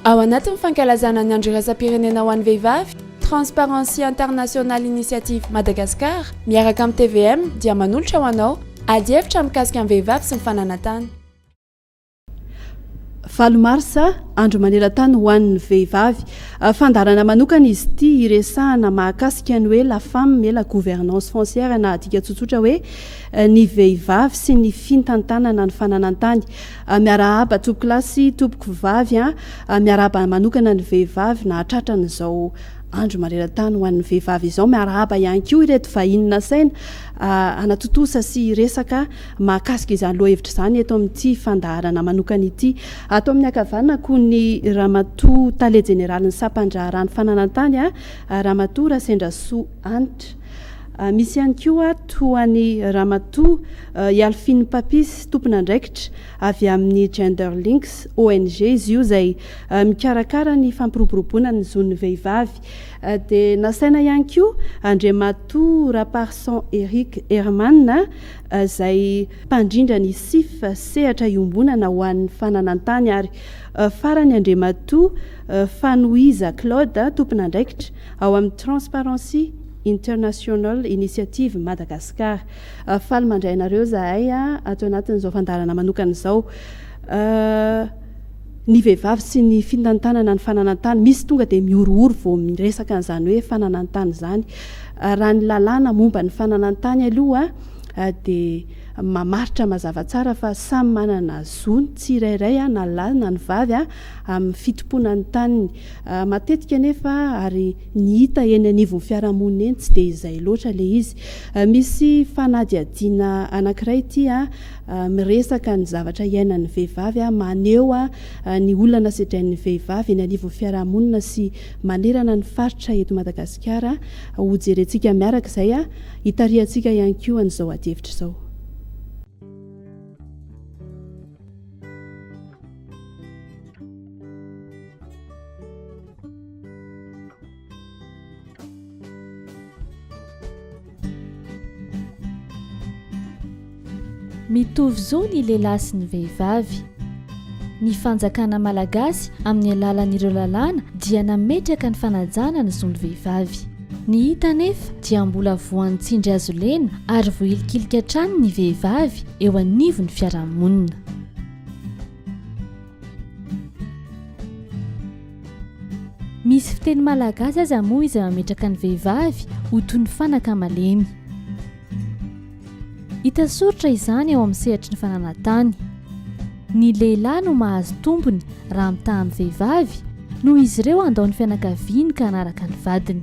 Ao anatin'ny fankalazana ny andro iraisam-pirenena ho an'ny vehivavy, Transparency International Initiative Madagascar miaraka amin'ny TVM dia manolotra ho anao ady hevitra mikasika amin'ny vehivavy sy ny fananantany. 7 marsa andro maneran-tany ho an'ny vehivavy. Fandarana manokana izy ity iresahana mahakasika ny hoe la femme et la gouvernance foncière na adika tsotsotra hoe ny vehivavy sy ny fintantanana ny fananantany. Miarahaba tompoko lasy tompoko vavy miarahaba manokana ny vehivavy na hatratrany izao andro maneran-tany ho an'ny vehivavy izao. Miarahaba ihany koa ireto vahinina saina anatotosa sy resaka mahakasika izany lohahevitra izany eto amin'ity fandaharana manokana ity. Ato amin'ny akavanako ny ramatoa tale jeneraly ny sampandraharany fananantany ramatoa Rasendrasoa Anitra. Misy ihany koa toany ramatoa Yalfine Papis tompona andraikitra avy amin'ny Gender Links ONG izy io izay mikarakara ny fampiroboroboana ny zon'ny vehivavy. Dia nasaina ihany koa Andriamatoa Raparson Eric Herman izay mpandrindra ny SIF sehatra iombonana ho an'ny fananantany ary farany Andriamatoa Fanoiza Claude tompona andraikitra ao amin'ny Transparency International Initiative Madagascar. Faly mandray anareo zahay ato anatin'izao fandarana manokana izao. Ny vehivavy sy ny finantanana ny fananantany misy tonga dia miorooro vao miresaka an'izany hoe fananantany izany. Raha ny lalàna momba ny fananantany aloha dia mamaritra mazava tsara fa samy manana zony tsirairay na lahy na ny vavy amin'ny fitompona ny taniny. Matetika nefa ary ny hita eny anivon'ny fiarahamonina eny tsy dia izay loatra ilay izy. Misy fanadihadiana anankiray ity miresaka ny zavatra iainan'ny vehivavy maneho ny olana sedrain'ny vehivavy eny anivon'ny fiarahamonina sy manerana ny faritra eto Madagasikara. Ho jerentsika miaraka izay hitariantsika ihany koa an'izao adihevitra izao. Mitovy zo ny lehilahy sy ny vehivavy. Ny fanjakana malagasy amin'ny alalan'ireo lalàna dia nametraka ny fanajana ny zon'ny vehivavy. Ny hita nefa dia mbola voan'ny tsindry azo lena ary voilikilika hatrany ny vehivavy eo anivon'ny fiarahamonina. Misy fiteny malagasy aza moa izay mametraka ny vehivavy ho toy ny fanaka malemy. Hita soritra izany ao amin'ny sehatry ny fananantany. Ny lehilahy no mahazo tombony raha mitaha amin'ny vehivavy noho izy ireo andao ny fianakaviany ka hanaraka ny vadiny.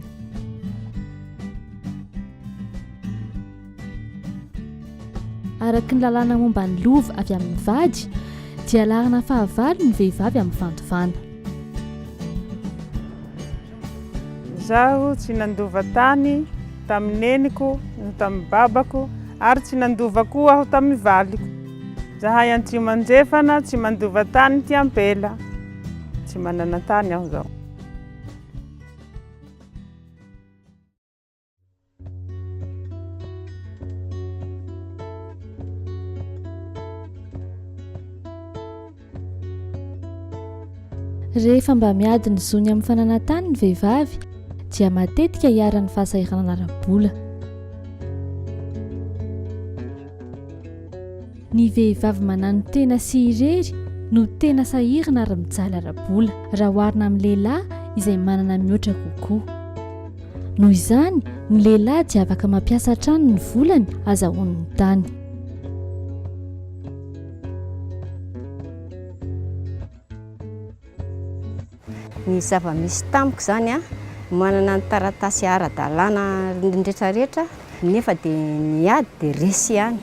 Araka ny lalàna momba ny lova avy amin'ny vady dia larina fahavalo ny vehivavy amin'ny fandovana. Zaho tsy nandova tany tamin'ny neniko, tamin'ny babako ary tsy nandova koa aho tamin'ny valiko. Zahay antsy manjefana tsy mandova tany ty ampela. Tsy manana tany aho zao. Rehefa mba miady ny zony amin'ny fananantany ny vehivavy dia matetika hiaran'ny fahasahirana ara-bola. Ny vehivavy manano tena sy irery no tena sahirana ary mijaly ara-bola raha oharina amin'ny lehilahy izay manana mihoatra kokoa. Noho izany, ny lehilahy dia afaka mampiasa hatrany ny volany azahoany ny tany. Ny zava-misy tampoka zany manana ny taratasy ara-dalàna rehetrarehetra nefa dia niady dia resy ihany.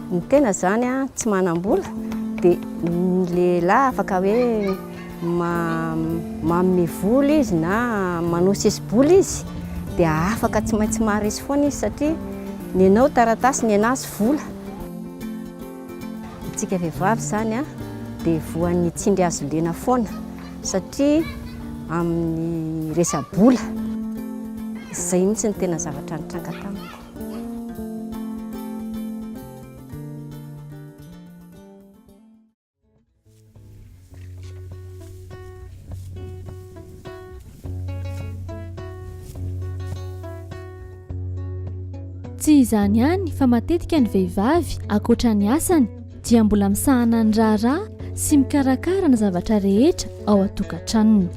Ny tena zany tsy manam-bola dia ny lehilahy afaka hoe manome vola izy na manao sesi-bola izy dia afaka tsy maintsy maharesy foana izy satria ny anao taratasy ny anazy vola. Itsika vehivavy zany dia voan'ny tsindry azo lena foana satria amin'ny resa-bola izay mihitsy ny tena zavatra nitranga tamiko. tsy izany ihany fa matetika ny vehivavy akoatra ny asany dia mbola misahana ny raharaha sy mikarakara ny zavatra rehetra ao an-tokantranony.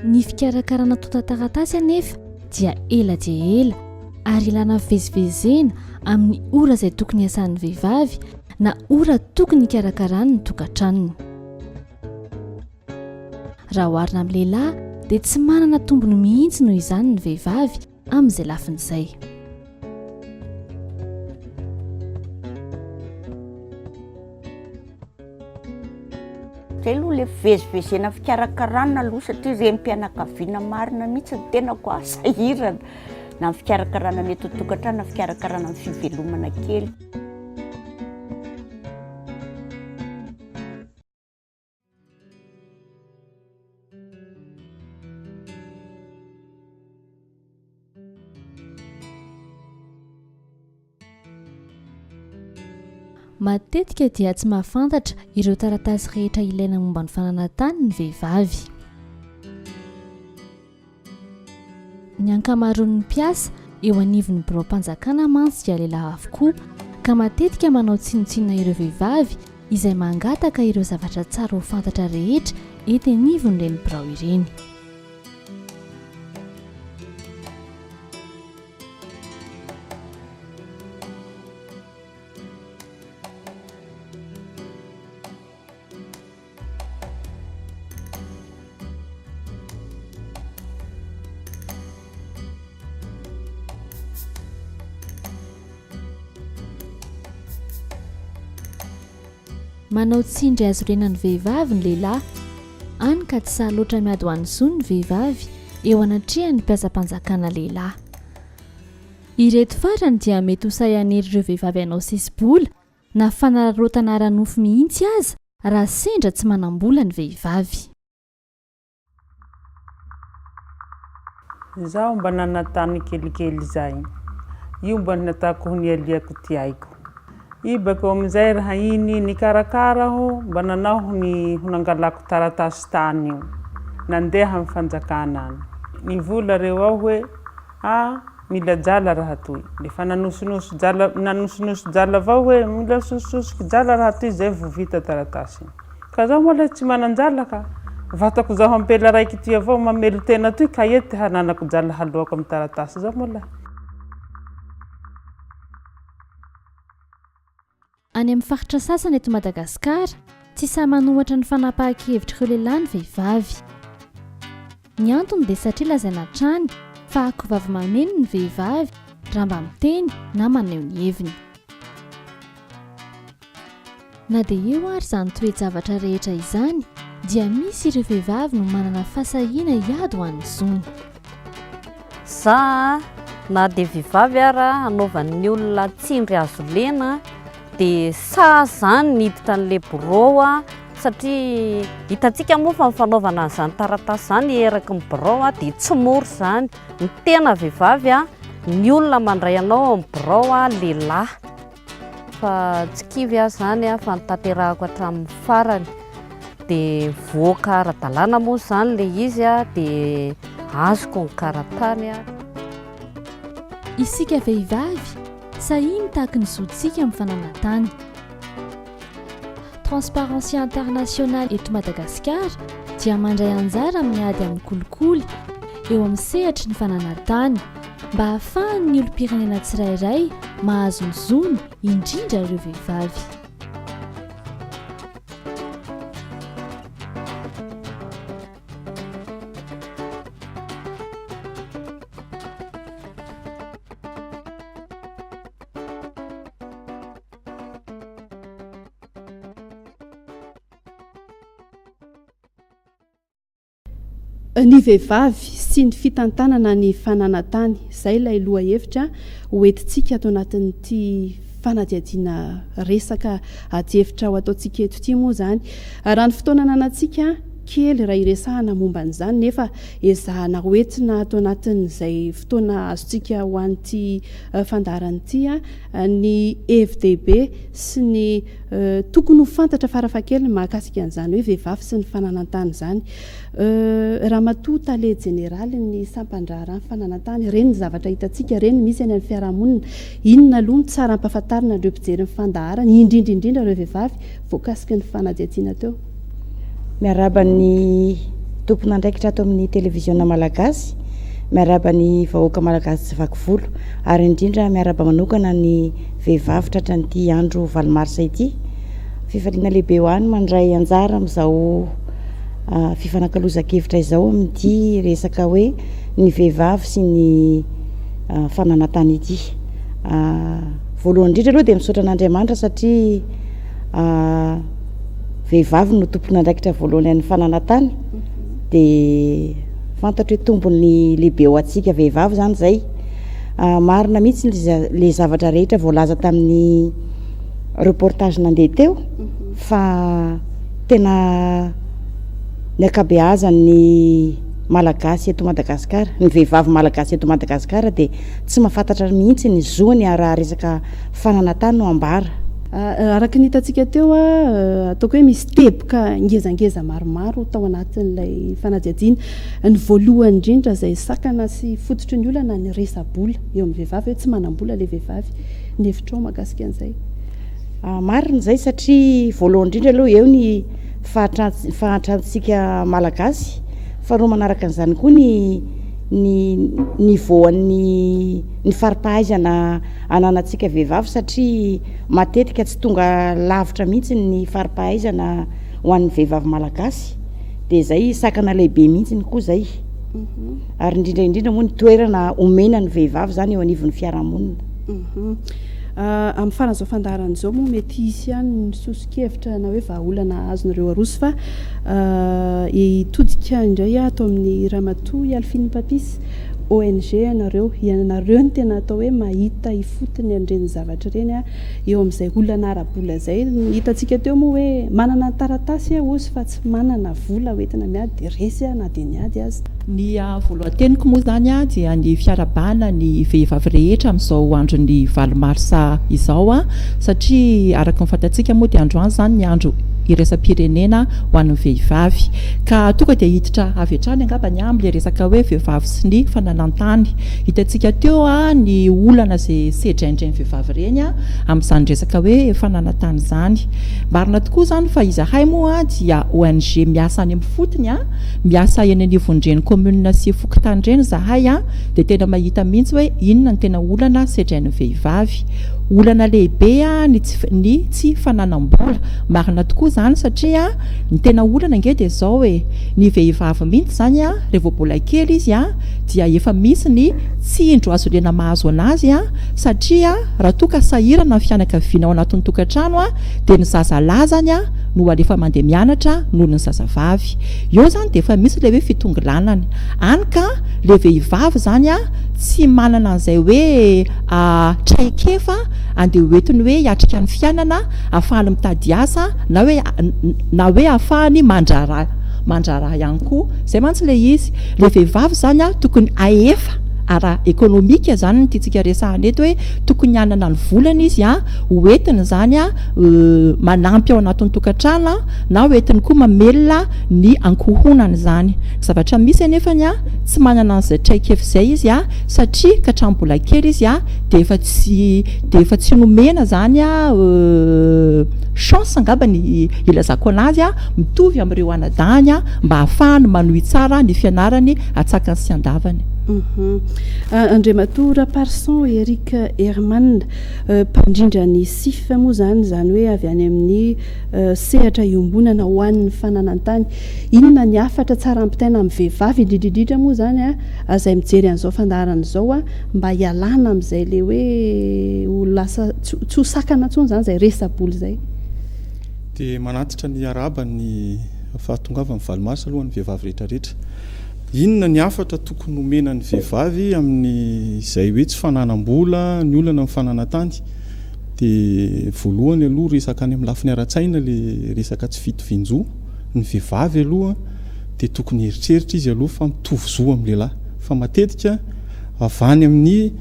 Ny fikarakarana tota-taratasy anefa dia ela dia ela ary ilana fivezivezena amin'ny ora izay tokony iasan'ny vehivavy na ora tokony hikarakarany ny tokantranony. Raha oharina amin'ny lehilahy dia tsy manana tombony mihitsy noho izany ny vehivavy amin'izay lafin'izay. Zay aloha le fivezivezena fikarakarana aloha satria renim-pianakaviana marina mihitsy ny tenako asahirana na ny fikarakarana ny eto an-tokantrano na fikarakarana ny fivelomana kely. Matetika dia tsy mahafantatra ireo taratasy rehetra ilaina momba ny fananantany ny vehivavy. Ny ankamaroan'ny mpiasa eo anivon'ny birao-mpanjakana mantsy dia lehilahy avokoa ka matetika manao tsinotsinona ireo vehivavy izay mangataka ireo zavatra tsara ho fantatra rehetra ety anivon'ireny birao ireny. Manao tsindry azo renan'ny vehivavy ny lehilahy, any ka tsy sahy loatra miady ho an'ny zony ny vehivavy eo anatrehan'ny mpiasam-panjakana lehilahy. Ireto farany dia mety ho sahianery ireo vehivavy hanao sesibola na fanararotana ara-nofo mihitsy aza raha sendra tsy manam-bola ny vehivavy. Zaho mba nanatany kelikely izay. Io mba nataoko ho nialiako ty aiko. Ibako amin'izay raha iny nikarakara aho mba nanao ho nangalako taratasy tany io. Nandeha amin'ny fanjakana any. Nivola reo aho hoe mila jala raha toy. Lefa nanosonoso jala avao hoe mila sososoko jala raha toy zay vao vita taratasy. Ka zaho moa tsy mananjala ka. Vatako zaho ampela raiky ty avao mamelo tena toy ka ety hananako jala haloako amin'ny taratasy zaho moa. Any amin'ny faritra sasany eto Madagasikara, tsy sahy manohatra ny fanapahan-kevitra ireo lehilahy ny vehivavy. Ny antony dia satria lazaina hatrany fa akovavy mameno ny vehivavy raha mba miteny na maneho ny heviny. Na dia eo ary izany toe-javatra rehetra izany, dia misy ireo vehivavy no manana fahasahiana hiady ho an'ny zony. Za na dia vehivavy ara anaovan'ny olona tsindry azo lena dia sa zany niditra n'le birao satria hitantsika moa fa fanaovana an'izany taratasy zany eraky ny birao dia tsy mora zany. Ny tena vehivavy ny olona mandray anao amin'ny birao lehilahy. Fa tsy kivy zany fa nitanterahako hatramin'ny farany dia voaka ara-dalàna moa zany le izy dia azoko ny karatany. Isika vehivavy sahiny tahaka ny zotsika amin'ny fananantany. Transparency International eto Madagasikara dia mandray anjara amin'ny ady amin'ny kolikoly eo amin'ny sehatry ny fananantany mba hahafahan'ny olom-pirenena tsirairay mahazo ny zony indrindra ireo vehivavy. Ny vehivavy sy ny fitantanana ny fananantany, izay ilay loha hevitra hoentintsika ato anatin'ity fanadihadiana resaka ady hevitra ho ataontsika eto ity moa izany. Raha ny fotoana ananantsika kely raha iresahana momba n'izany nefa ezahana hoentina atao anatin'izay fotoana azontsika ho an'ity fandaran'ity ny FDB sy ny tokony ho fantatra farafakely mahakasika an'izany hoe vehivavy sy ny fananantany zany. Ramatoa Tale Jeneraly ny sampandrara ny fananantany reny ny zavatra hitantsika reny misy any amin'ny fiarahamonina inona aloha ny tsara ampahafantarina ireo mpijery ny fandaharana indrindra ireo vehivavy voakasika ny fanadihadiana teo. Miaraba ny tompona andraikitra ato amin'ny televiziona malagasy, miaraba ny vahoaka malagasy tsy vaky volo, ary indrindra miaraba manokana ny vehivavy tratra n'ity andro valomarsa ity. Fifaliana lehibe ho any mandray anjara amin'izao fifanankalozan-kevitra izao amin'ity resaka hoe ny vehivavy sy ny fananantany ity. Voalohany indrindra aloha dia misaotra an'Andriamanitra satria vehivavy no tompona andraikitra voalohany amin'ny fananantany dia fantatra hoe tombony lehibe ho antsika vehivavy zany zay. Marina mihitsy le zavatra rehetra voalaza tamin'ny reportage nandeha teo fa tena ny ankabeazan'ny malagasy eto Madagasikara, ny vehivavy malagasy eto Madagasikara dia tsy mahafantatra mihitsy ny zoany raha resaka fananantany no ambara. Araka ny hitantsika teo ataoko hoe misy teboka ngezangeza maromaro tao anatin'ilay fanadihadiana. Ny voalohany indrindra izay sakana sy fototry ny olana ny resa-bola eo amin'ny vehivavy hoe tsy manam-bola ilay vehivavy. Ny hevitrao mahakasika an'izay. Marina izay satria voalohany indrindra aloha eo ny fahatrantsika malagasy, faharoa manaraka an'izany koa ny voan'ny faripahaizana ananantsika vehivavy satria matetika tsy tonga lavitra mihitsy ny faripahaizana ho an'ny vehivavy malagasy dia izay sakana lehibe mihitsy koa izay. Ary indrindra moa ny toerana omena ny vehivavy zany eo anivon'ny fiarahamonina. Amin'ny faran'izao fandaharan'izao moa mety hisy ihany ny sosokevitra na hoe vahaolana azon'ireo arosy fa hitodika indray atao amin'ny ramatoa Alphine Papis ONG anareo ny tena atao hoe mahita ifotony an'ireny zavatra ireny eo amin'izay olana ara-bola izay. Hitantsika teo moa hoe manana ny taratasy ozy fa tsy manana vola hoentina miady dia resy na dia niady azy. Ny voalohan-teniko moa zany dia ny fiarabana ny vehivavy rehetra amin'izao andro ny valomarsa izao satria araka ny fantatsika moa dia androany zany ny andro iraisam-pirenena ho an'ny vehivavy ka tonga dia hiditra avy hatrany angamba ny amble resaka hoe vehivavy sy ny fananantany. Hitantsika teo ny olana izay sedraindray ny vehivavy reny amin'izany resaka hoe fananantany zany. Marina tokoa zany fa izahay moa dia ONG miasa any amin'ny fotony miasa eny anivon'ireny commune sy fokotany ireny zahay dia tena mahita mihitsy hoe inona ny tena olana sedrain'ny vehivavy. Olana lehibe ny tsy fananam-bola. Marina tokoa zany satria ny tena olana nge dia izao hoe ny vehivavy mihitsy zany rehefa bola kely izy dia efa misy ny tsy indro azo lena mahazo anazy satria raha toa ka sahirana ny fianakaviana ao anatin'ny tokantrano dia ny zazalazany no alefa mandeha mianatra noho ny zazavavy. Eo zany dia efa misy le hoe fitongolanany any ka le vehivavy zany tsy manana an'izay hoe traikefa andeha hoentiny hoe hiatrika ny fiainana ahafahany mitady asa na hoe ahafahany mandraraha ihany koa. Izay mantsy le izy le vehivavy zany tokony ahefa ara ekonomika zany ny tiantsika resahana eto hoe tokony hanana ny volana izy hoentiny zany manampy ao anatin'ny tokantrano na hoentiny koa mamelona ny ankohonany zany. Zavatra misy anefany tsy manana an'izay traikefa izay izy satria ka hatramin'ny kely izy dia efa tsy nomena zany chance angamba ny ilazako anazy mitovy amin'ireo anadahany mba ahafahany manohy tsara ny fianarany atsakany sy andavany. Andriamatoa Raparson Eric Herman mpandrindra ny SIF moa zany hoe avy any amin'ny sehatra iombonana ho an'ny fananantany. Inona ny afatra tsara ampitaina amin'ny vehivavy indrindrindrindra moa zany izay mijery an'izao fandaharana izao mba hialana amin'izay le hoe lasa tsy ho sakana intsony zany izay resa-bola izay. Dia manatitra ny araba ny fahatongavany valomarsa aloha ny vehivavy rehetrarehetra. Inona ny afatra tokony omena ny vehivavy amin'ny izay hoe tsy fananam-bola ny olana amin'ny fananantany dia voalohany aloha resaka any amin'ny lafiny ara-tsaina le resaka tsy fitovinjo ny vehivavy aloha dia tokony heritreritra izy aloha fa mitovizoa amin'ny lehilahy fa matetika avany amin'ny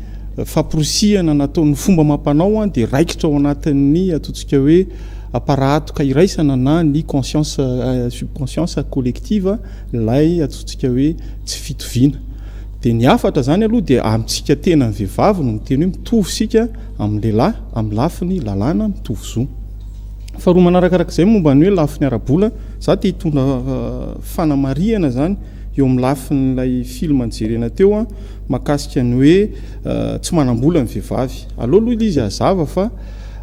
famporosihana nataon'ny fomba mampanao a dia raikitra ao anatin'ny ataontsika hoe aparatoka iraisana na ny conscience subconscience collective lay ataontsika hoe tsy fitoviana dia ny afatra zany aloha dia amintsika tena ny vehivavy no miteny hoe mitovy sika amin'ny lehilahy amin'ny lafiny lalàna mitovizoa fa roa manarakarak'izay momba ny hoe lafiny arabola za te hitondra fanamariana zany eo amin'ny lafin'ilay film nijerena teo a makasika ny hoe tsy manambola ny vehivavy aloha aloha izy hazava fa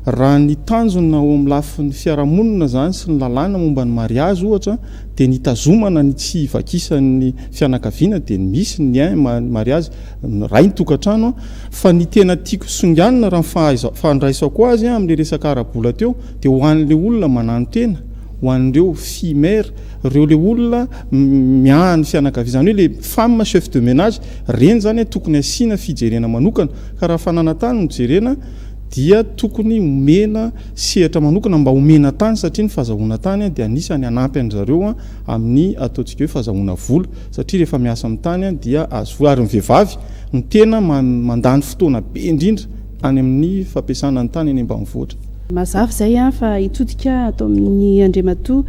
raha ny tanjona ao amin'ny lafin'ny fiarahamonina zany sy ny lalàna momba ny mariazy ohatra dia ny tazomana ny tsy vakisan'ny fianakaviana dia misy ny mariazy ray ny tokantrano fa ny tena tiako songanina raha fandraisako azy amin'le resaka arabola teo dia ho an'le olona manano tena ho an'ireo fimère ireo le olona miahany fianakaviana zany hoe le femme chef de ménage reny zany tokony asiana fijerena manokana ka raha fananatany no jerena dia tokony omena sehatra manokana mba omena tany satria ny fahazahoana tany dia anisany anampy an'zareo amin'ny ataontsika hoe fahazahoana vola satria rehefa miasa amin'ny tany dia azo ary ny vehivavy no tena mandany fotoana be indrindra any amin'ny fampiasana ny tany eny ambanivohitra mazava zay fa hitodika atao amin'ny Andriamatoa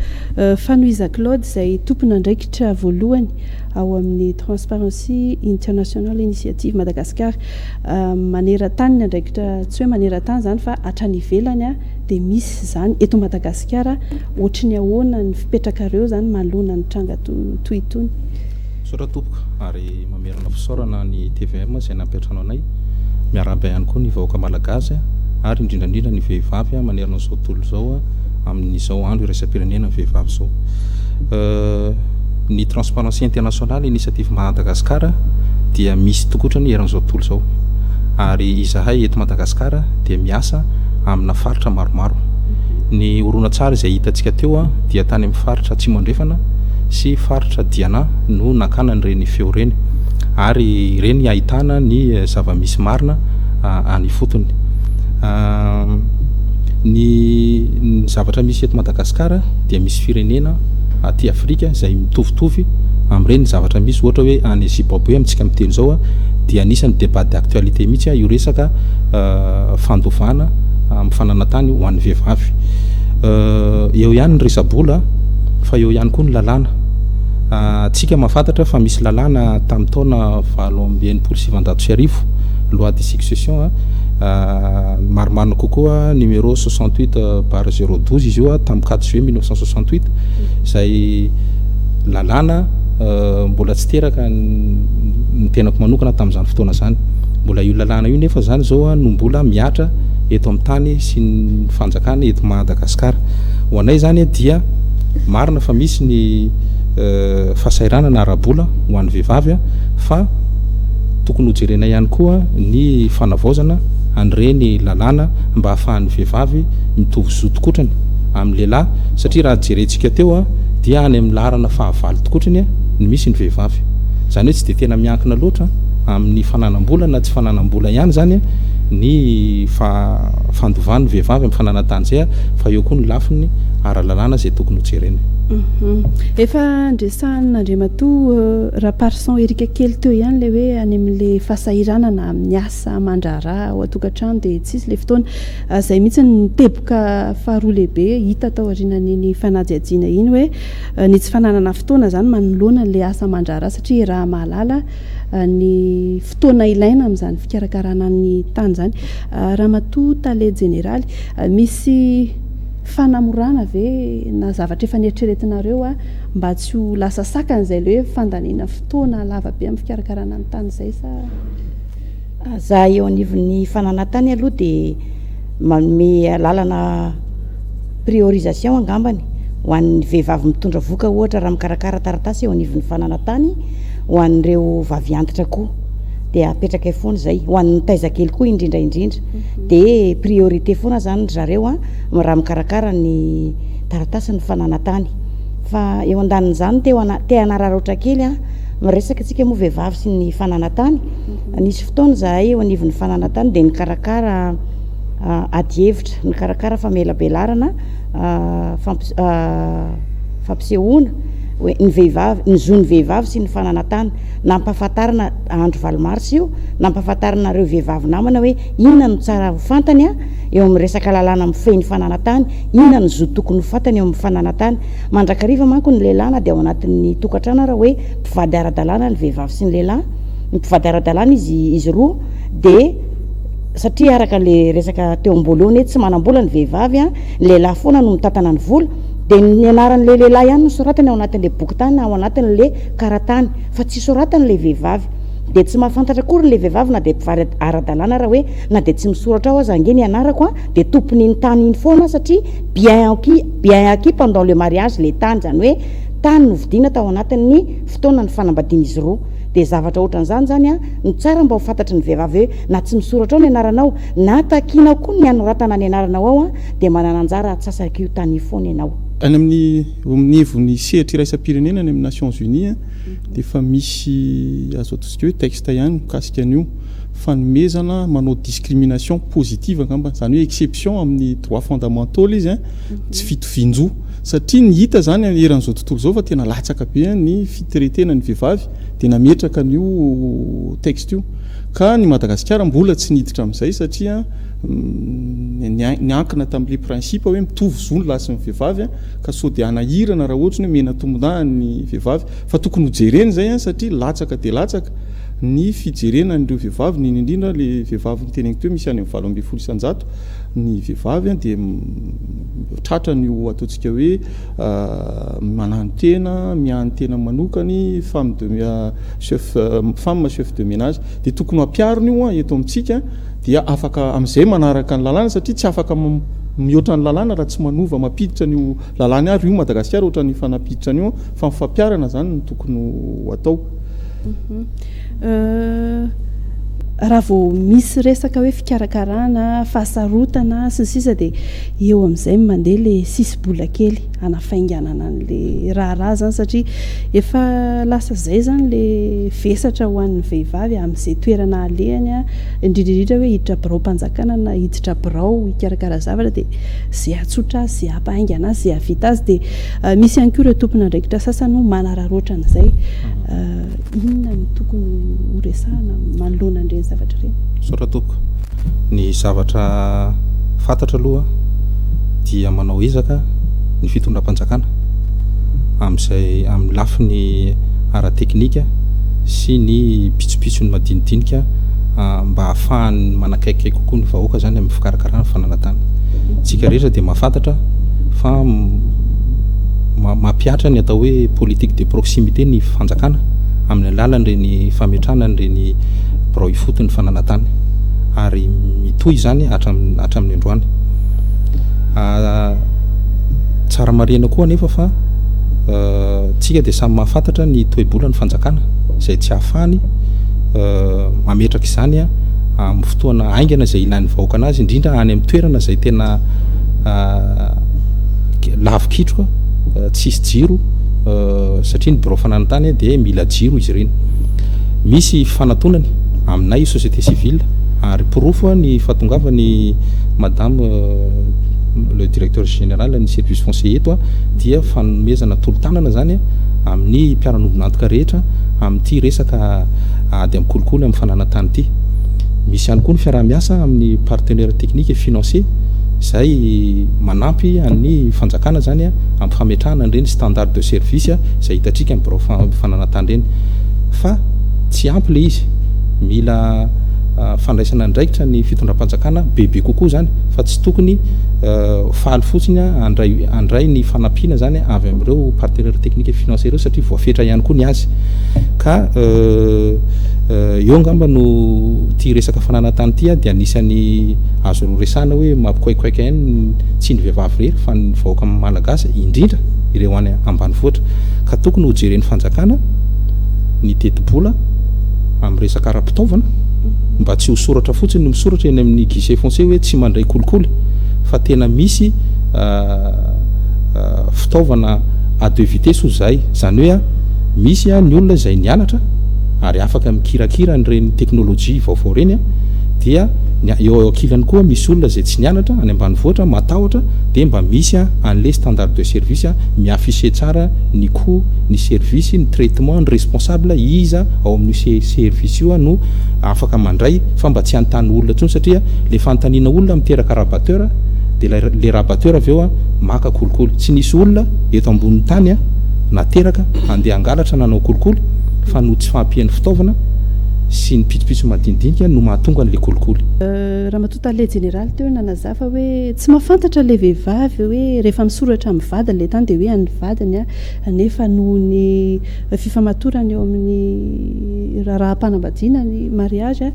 Fanoiza Claude zay tompona andraikitra voalohany ao amin'ny Transparency International Initiative Madagascar maneran-tany ny andraikitra tsy hoe maneran-tany zany fa hatrany ivelany dia misy zany eto Madagasikara ohatry ny ahoana ny fipetrakareo zany manoloana ny tranga toy itony soratompoka ary mamerina fisaorana ny TVM izay nampetrano anay miaraba ihany koa ny vahoaka malagasy ary indrindrandrindra ny vehivavy manerana izao tontolo izao amin'izao andro iraisam-pirenena ny vehivavy izao ny Transparency International Initiative Madagasikara dia misy tokotra ny eran'izao tontolo izao ary izahay eto Madagasikara dia miasa amina faritra maromaro ny horonan-tsary izay hitantsika teo dia tany amin'ny faritra Tsimondrefana sy faritra Diana no nakana nyreny feo reny ary ireny ahitana ny zava-misy marina any fotony ny zavatra misy eto Madagasikara dia misy firenena aty Afrika izay mitovitovy amin'ireny zavatra misy ohatra hoe any Zimbabwe amintsika miteny izao dia anisan'ny débat d'actualité mihitsy io resaka fandovana amin'ny fananantany ho an'ny vehivavy eo ihany ny resabola fa eo ihany koa ny lalàna tsika mahafantatra fa misy lalàna tamin'ny taona 1970 loi de succession maromaro kokoa numéro 68/012 izy io tamin'ny 4 juillet 1968 izay lalàna mbola tsy teraka ny tenako manokana tamin'izany fotoana zany mbola io lalàna io nefa zany zao no mbola miatra eto amin'ny tany sy ny fanjakana eto Madagasikara ho anay zany dia marina fa misy ny fasairanana arabola ho an'ny vehivavy fa tokony hojerena ihany koa ny fanavaozana an'ireny lalàna mba hahafahan'ny vehivavy mitovy zo tokotrany amin'ny lehilahy satria raha jerentsika teo dia any amin'ny larana fahavalo tokotrany ny misy ny vehivavy zany hoe tsy dia tena miankina loatra amin'ny fananam-bola na tsy fananam-bola ihany zany ny fandovan'ny vehivavy amin'ny fananantany zay fa eo koa ny lafiny ara-lalàna zay tokony hojerena efa Andriamatoa raparson erika kely teo ihany le hoe any amin'le fahasahiranana amin'ny asa mandrara ao atokantrano dia tsisy le fotoana zay mihitsy ny teboka faharoa lehibe hita tao aorianany fanajiajiana iny hoe ny tsy fananana fotoana zany manoloana le asa mandrara satria raha mahalala ny fotoana ilaina amin'izany fikarakarana ny tany zany Ramatoa Tale Généraly misy fanamorana ve na zavatra efa nieritreretinareo mba tsy ho lasa sakana izay le hoe fandaniana fotoana lava be amin'ny fikarakarana ny tany izay sa za eo anivon'ny fananantany aloha dia manome lalana priorisation angambany ho an'ny vehivavy mitondra voka ohatra raha mikarakara taratasy eo anivon'ny fananantany ho an'ireo vavy antitra koa dia apetraka foana zay ho an'ny taizakely koa indrindraindrindra dia priorité foana zany zareo raha mikarakara ny taratasy ny fananantany fa eo andanin'izany te hanararaotra kely miresaka antsika moa vehivavy sy ny fananantany nisy fotoana zahay eo anivon'ny fananantany dia nikarakara ady hevitra nikarakara famelabelarana fampisehoana hoe ny vehivavy ny zony vehivavy sy ny fananatany nampahafantarana andro valomarsy io nampahafantarana reo vehivavy namana hoe inona no tsara ho fantany a eo amin'ny resaka lalàna mifehy ny fananatany inona ny zo tokony ho fantany eo amin'ny fananatany mandrakariva manko ny lehilahy na dia ao anatin'ny tokantrano raha hoe mpivady ara-dalàna ny vehivavy sy ny lehilahy ny mpivady ara-dalàna izy roa de satria araka le resaka teo am-boalohany hoe tsy manam-bola ny vehivavy a ny lehilahy foana no mitantana ny vola de ny anaran'le lehilahy ihany no soratany ao anatin'le bokytany na ao anatin'le karatany fa tsy soratany le vehivavy de tsy mahafantatra kory le vehivavy na de mpivady ara-dalàna raha hoe na de tsy misoratra ao aza ange ny anarako a de tompony ny tany iny foana satria bien acquis pendant le mariage le tany zany hoe tany no vidina tao anatin'ny fotoana ny fanambadiana izy roa de zavatra ohatran'izany zany a no tsara mba ho fantatry ny vehivavy hoe na tsy misoratra ao ny anaranao na takianao koa ny anoratana ny anaranao ao a de manana anjara atsasaka io tany foana ianao any amin'ny hevon'ny sehatra iraisam-pirenena any amin'ny Nations Unies de efa misy azo ataontsika hoe texte ihany mikasika an'io fanomezana manao discrimination positive angamba zany hoe exception amin'ny droits fondamentaux izy tsy fitovinjo satria ny hita zany eran'izao tontolo zao fa tena latsaka be ny fitiretena ny vehivavy de nametraka an'io texte io ka ny Madagasikara mbola tsy niditra amin'izay satria niankina tamin'le principe hoe mitovy zony lahy sy ny vehivavy ka sao de anahirana raha ohatra hoe mena tombona ny vehivavy fa tokony hojereny zay satria latsaka de latsaka ny fijerena n'ireo vehivavy ny indrindra le vehivavy nyteneniko teo misy any amin'ny 7.7 isanjato ny vehivavy de tratra ny ataontsika hoe manano tena miahany tena manokany femme chef de ménage de tokony ampiariny io eto amintsika dia afaka amin'izay manaraka ny lalàna satria tsy afaka mihoatra ny lalàna raha tsy manova mampiditra n'io lalàna ary io Madagasikara ohatra ny fanapiditra n'io fa mifampiarana zany no tokony atao raha vao misy resaka hoe fikarakarana fahasarotana sy sisa de eo amin'izay mandeha le sisy-bola kely anafainganana an'le raharaha zany satria efa lasa zay zany le vesatra ho an'ny vehivavy amin'izay toerana alehany a indrindrindrindra hoe hiditra birao mpanjakana na hiditra birao hikarakara zavatra de zay atsotra azy zay ampahaingana azy zay avita azy de misy ihany koa ireo tompona andraikitra sasany no manararoatra an'izay inona ny tokony horesahana manoloana an'ireny zavatra ireny soratoko ny zavatra fantatra aloha dia manao ezaka ny fitondram-panjakana amin'izay amin'ny lafiny ara-teknika sy ny pitsopitsony madinidinika mba ahafahany manakaiky kokoa ny vahoaka zany amin'ny fikarakarana fananatany tsika rehetra dia mahafantatra fa mampiatra ny atao hoe politique de proximité ny fanjakana amin'ny alalan'ireny fametrana n'ireny birao ifotony fananatany ary mitohy zany hatramin'ny androany tsara marena koa nefa fa tsika dia samy mahafantatra ny toe-bola ny fanjakana izay tsy hahafahany mametraka izany amin'ny fotoana aingana izay ilain'ny vahoaka anazy indrindra any amin'ny toerana izay tena lavikitroka tsisy jiro satria ny birao fananatany dia mila jiro izy ireny misy fanantonany aminay société civile ary pirofo ny fahatongavany madame le directeur général ny service foncier eto dia fanomezana tolo-tanana zany amin'ny mpiara-nombonantoka rehetra amin'ity resaka ady amin'ny kolikoly amin'ny fananatany ity misy ihany koa ny fiaraha-miasa amin'ny partenaire technique et financier izay manampy amin'ny fanjakana zany amin'ny fametrahana ireny standard de service izay hitatrika amin'ny birao fananatany reny fa tsy ampy le izy mila fandraisana ndraikitra ny fitondram-panjakana bebe kokoa zany fa tsy tokony faly fotsiny andray ny fanampiana zany avy amin'ireo partenaire technique et financier ireo satria voafetra ihany koa ny azy ka eo angamba no ty resaka fananatany ity dia anisan'ny azo resana hoe mampikoaikoaika ihany tsy ny vehivavy rery fa ny vahoaka malagasy indrindra ireo any ambany vohatra ka tokony ho jeren'ny fanjakana ny teti-bola amin'ny resaka ara-pitaovana mba tsy ho soratra fotsiny no misoratra eny amin'ny guichet foncier hoe tsy mandray kolikoly fa tena misy fitaovana à deux vitesses zay zany hoe misy ny olona izay nianatra ary afaka mikirakira n'ireny teknôlôjia vaovao reny dia eo akilany koa misy olona zay tsy nianatra any ambanivohatra matahotra dia mba misy an'le standard de service miaffiché tsara ny coût ny service ny traitement ny responsable iza ao amin'io service io no afaka mandray fa mba tsy antany olona tsony satria le fanontaniana olona miteraka rabateur dia le rabateur avy eo maka kolokolo tsy nisy olona eto ambonin'ny tany nateraka andeha angalatra nanao kolokolo fa no tsy fampian'ny fitaovana sy ny pitsopitso madinidinika no mahatonga n'le kolokolo. Raha matotale général teo nanaza fa hoe tsy mahafantatra le vehivavy hoe rehefa misoratra amin'ny vadiny le tany dia hoe any vadiny nefa noho ny fifamatorany eo amin'ny raha-panambadiana ny mariage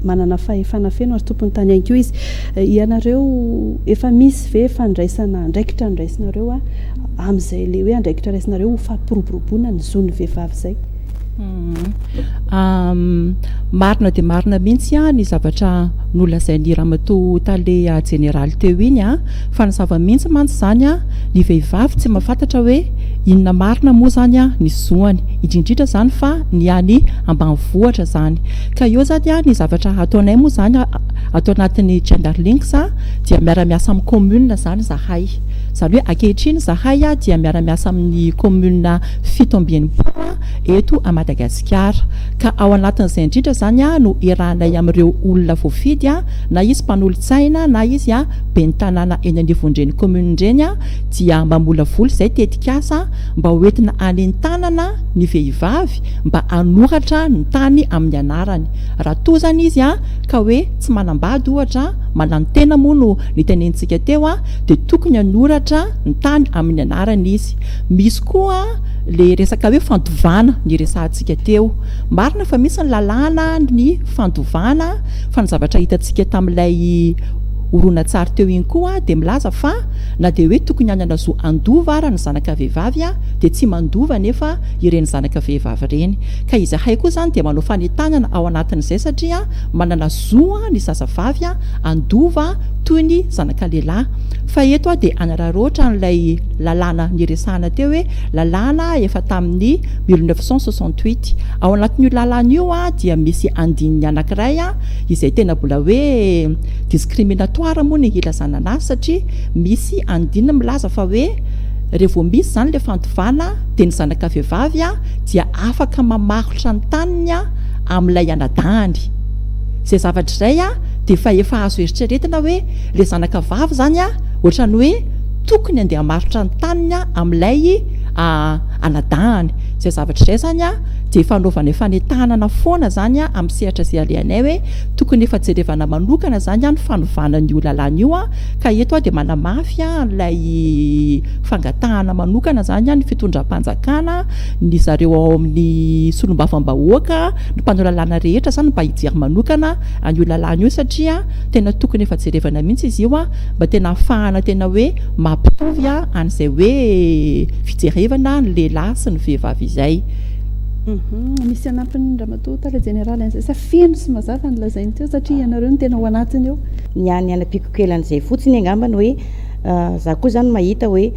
manana fahefana feno ary tompony tany any keo izy. Ianareo efa misy ve fandraisana andraikitra andraisinareo amin'izay le hoe andraikitra raisinareo ho fampiroboroboana ny zon'ny vehivavy zay? Marina dia marina mihitsy ny zavatra nolazain'ny ramatoa tale général teo iny fa ny zava-mihitsy mantsy zany ny vehivavy tsy mahafantatra hoe inona marina moa zany ny zoany indrindrindra zany fa ny any ambanivohatra zany ka eo zany ny zavatra ataonay moa zany atao anatin'ny gender links dia miara-miasa amin'ny commune zany zahay zany hoe ankehitriny zahay dia miara-miasa amin'ny commune fito ambin'ny eto a Madagasikara ka ao anatin'izay indrindra zany no erahanay amin'ireo olona voafidy na izy mpanolo-tsaina na izy ben'ny tanàna eny anivondreny commune reny dia mamola voly zay tetikasa mba hoentina any tanana ny vehivavy mba anoratra ny tany amin'ny anarany raha toa zany izy ka hoe tsy manambady ohatra manano tena moa no ny tenentsika teo dia tokony anoratra ny tany amin'ny anarany izy. Misy koa le resaka hoe fandovana ny resantsika teo marina fa misy ny lalàna ny fandovana fa ny zavatra hitantsika tamin'ilay orona tsara teo iny koa dia milaza fa na dia hoe tokony any anazo andova raha ny zanaka vehivavy dia tsy mandova nefa ireny zanaka vehivavy reny ka izy hay koa zany dia manao fanentanana ao anatin'izay satria manana zoa ny zazavavy andova toy ny zanaka lehilahy fa eto dia anararoatra n'ilay lalàna niresahana teo hoe lalàna efa tamin'ny 1968 ao anatin'io lalàna io dia misy andininy anankiray izay tena mbola hoe discriminatoire moa ny ilazana anazy satria misy andinina milaza fa hoe rehefa misy zany le fandovana dia ny zanaka vehivavy dia afaka mamarotra ny taniny amin'ilay anadahany zay zavatra izay dia efa azo eritreretina hoe le zanaka vavy zany ohatrany hoe tokony andeha marotra ny taniny amin'ilay anadahany zay zavatra izay zany dia fanaovana fanentanana foana zany amin'ny sehatra izay alehanay hoe tokony efa jerevana manokana zany ny fanovana ny lalàna io ka eto dia manamafy ilay fangatahana manokana zany ny fitondram-panjakana ny zareo ao amin'ny solombavambahoaka ny mpanao lalàna rehetra zany mba hijery manokana an'io lalàna io satria tena tokony efa jerevana mihitsy izy io mba tena ahafahana tena hoe mampitovy an'izay hoe fijerevana ny lehilahy sy ny vehivavy izay. Misy anampiny ramatoa tale général an'izay sa feno sy mazava ny lazainy teo satria ianareo ny tena ao anatiny eo ny any anapikokelan'izay fotsiny angambany hoe za koa zany mahita hoe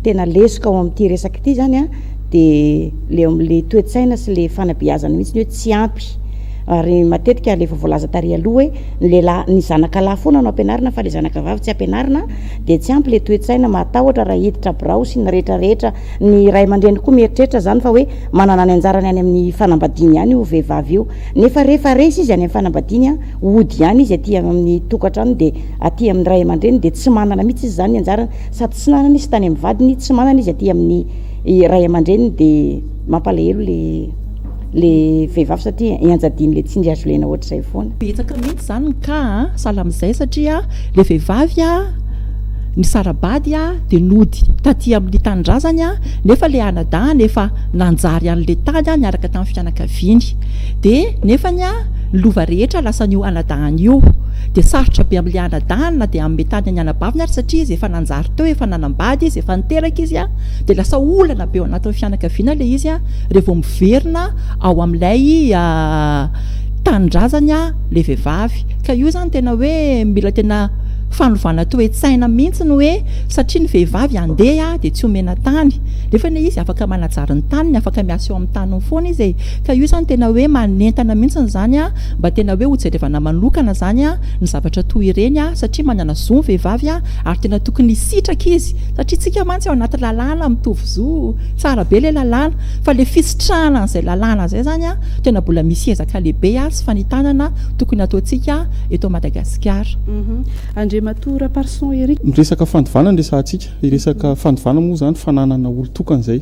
tena lesika ao amin'ity resaka ity zany dia le amin'le toe-tsaina sy le fanabeazana mihitsy hoe tsy ampy ary matetika rehefa voalaza tary aloha hoe ny lehilahy ny zanaka lahy foana no ampianarina fa le zanaka vavy tsy ampianarina dia tsy ampy le toe-tsaina matahotra raha hiditra birao sy ny rehetrarehetra ny ray aman-dreny koa mieritreritra zany fa hoe manana ny anjarany any amin'ny fanambadiany ihany io vehivavy io nefa rehefa resy izy any amin'ny fanambadiany ody ihany izy aty amin'ny tokantrano dia aty amin'ny ray aman-dreny dia tsy manana mihitsy izy zany ny anjarany sady tsy nanana izy tany amin'ny vadiny tsy manana izy aty amin'ny ray aman-dreny dia mampalahelo le vehivavy satria ianjadiny le tsy ndry azo lena ohatr'izay foana betsaka mihitsy zany ka sala amin'izay satria le vehivavy ny sarabady dia nody taty amin'ny tanindrazany nefa le anadahany efa nanjary an'le tady niaraka tamin'ny fianakaviany dia nefany lova rehetra lasa n'io anadahany io dia sarotra be amin'le anadahany na dia amin'ny tany any anabaviny ary satria izy efa nanjary teo efa nanambady izy efa niteraka izy dia lasa olana be ao anatin'ny fianakaviana le izy rehefa miverina ao amin'ilay tanindrazany le vehivavy ka io zany tena hoe mila tena fanovana to hoe tsaina mihitsy ny hoe satria ny vehivavy andeha dia tsy omena tany rehefa ne izy afaka manajary ny taniny afaka miasa eo amin'ny taniny foana izy ka io zany tena hoe manentana mihitsy zany a mba tena hoe hojerevana manokana zany a ny zavatra toy ireny a satria manana zo ny vehivavy a ary tena tokony hisitraka izy satria tsika mantsy ao anaty lalàna mitovy zo tsara be le lalàna fa le fisitrahana an'izay lalàna zay zany a tena mbola misy ezaka lehibe a sy fanitanana tokony ataontsika eto Madagasikara. Andriamatora Parson Eric miresaka fandovana nresantsika iresaka fandovana moa zany fananana olo-tokana zay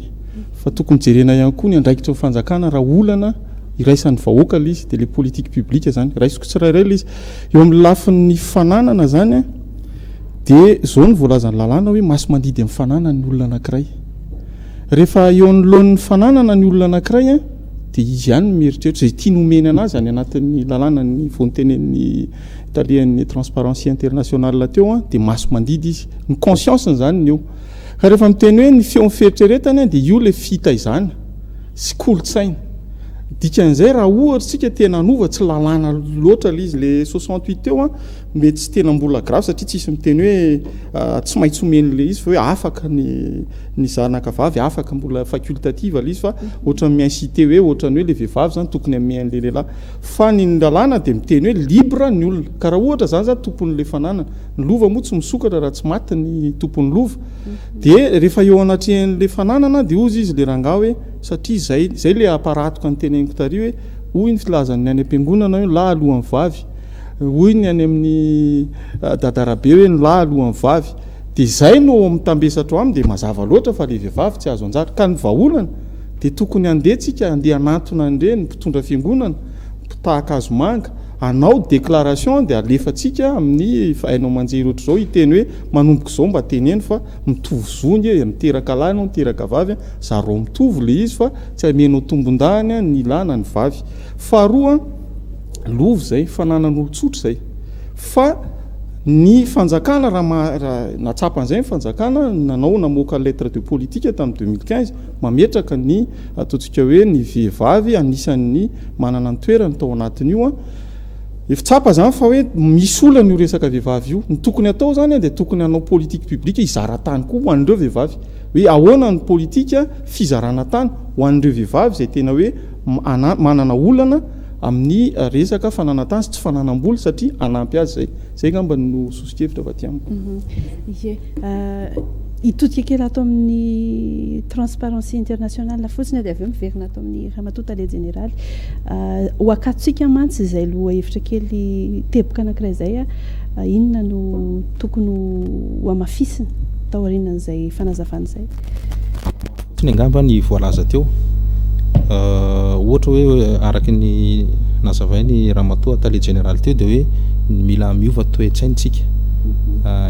fa tokony jerena ihany koa ny andraikitra fanjakana raha olana iraisan'ny vahoaka l izy dia le politique publique zany raisiko tsirairay l izy eo amin'ny lafin'ny fananana zany dia zao ny voalazany lalàna hoe maso mandidy amin'ny fananana ny olona anankiray rehefa eo anoloan'ny fananana ny olona anankiray a dia izy ihany mieritreritra zay tia nomeny anazy any anatin'ny lalàna ny vonotenen'ny italien'ny transparency internationale teo a dia maso mandidy izy ny conscience zany ny eo ka rehefa miteny hoe ny feo miferitreretany dia io le fitaizany sy kolotsaina dikan'izay raha ohatrysika tena anova tsy lalàna loatra l izy le 68 teo a mety tsy tena mbola grave satria tsisy miteny hoe tsy maintsy omeny le izy fa hoe afaka ny zanakavavy afaka mbola facultative l izy fa ohatra miincité hoe ohatrany hoe le vehivavy zany tokony amen'le lehilahy fa ny lalàna dia miteny hoe libre ny olona ka raha ohatra zany zany tompon'le fananana ny lova moa tsy misokatra raha tsy maty ny tompon'ny lova dia rehefa eo anatrehan'le fananana dia ozy izy le rangah hoe satria zay le aparatoka ny teneniko tary hoe hoy ny filazany any am-piangonana hoe lahy alohan'ny vavy hoy ny any amin'ny dadarabe hoe ny lahy alohan'ny vavy dia zay no mitambesatra aminy dia mazava loatra fa le vehivavy tsy azo anjara ka ny vaholana dia tokony andehantsika andeha anatona an'ireny mpitondra fiangonana mpitahaka azo manga anao déclaration dia alefatsika amin'ny hainao manjery ohatr' zao hiteny hoe manomboka izao mba teneny fa mitovy zony miteraka lahy no miteraka vavy zaro mitovy le izy fa tsy amenao tombondahany ny lana ny vavy faharoa lovy zay fananan'olotsotra zay fa ny fanjakana raha natsapan'izay ny fanjakana nanao namoaka lettre de politique tamin'ny 2015 mametraka ny ataontsika hoe ny vehivavy anisan'ny manana ny toerany tao anatin'io a efitsapa zany fa hoe misy olana io resaka vehivavy io ny tokony atao zany dia tokony hanao politique publique izara-tany koa ho an'ireo vehivavy hoe ahoana ny politika fizarana tany ho an'ireo vehivavy zay tena hoe manana olana amin'ny resaka fananatany sy tsy fananam-bola satria anampy azy zay ngamba no sosikevitra va ty amiko hitodika kely ato amin'ny transparency internationale fotsiny dia avy eo miverina ato amin'ny ramatotale généraly ho akatsika mantsy izay loha hevitra kely teboka anankiray zay a inona no tokony ho amafisina tao arinan'izay fanazavana zay ny angamba ny voalaza teo ohatra hoe araky ny nazavainy ramatoa tale général teo dia hoe mila miova toe-tsaintsika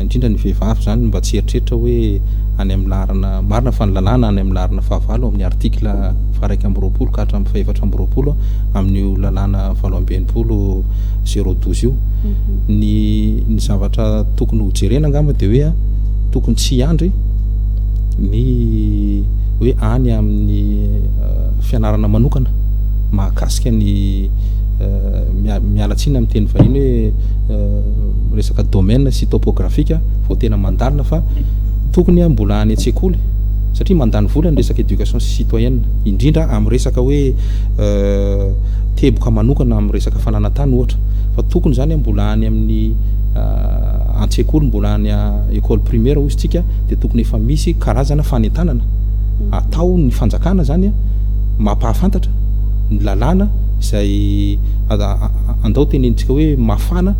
indrindra ny vehivavy zany mba tsy eritreritra hoe any amin'ny larina marina fa ny lalàna any amin'ny larina fahavalo amin'ny article faraika ambiroapolo ka hatramin'ny faefatra ambiroapolo amin'io lalàna valo ambinipolo 012 io ny zavatra tokony ho jerena angamba dia hoe tokony tsy andry ny hoe any amin'ny fianarana manokana mahakasika ny mialatsina amin'ny teny vahiny hoe resaka domaine sy topografika vao tena mandalina fa tokony mbola any an-tsekoly satria mandany vola ny resaka éducation citoyenne indrindra amin'ny resaka hoe teboka manokana amin'ny resaka fananatany ohatra fa tokony zany mbola any amin'ny an-tsekoly mbola any école primaire ozy tsika dia tokony efa misy karazana fanentanana atao ny fanjakana zany mampahafantatra ny lalàna izay andao tenentsika hoe mafana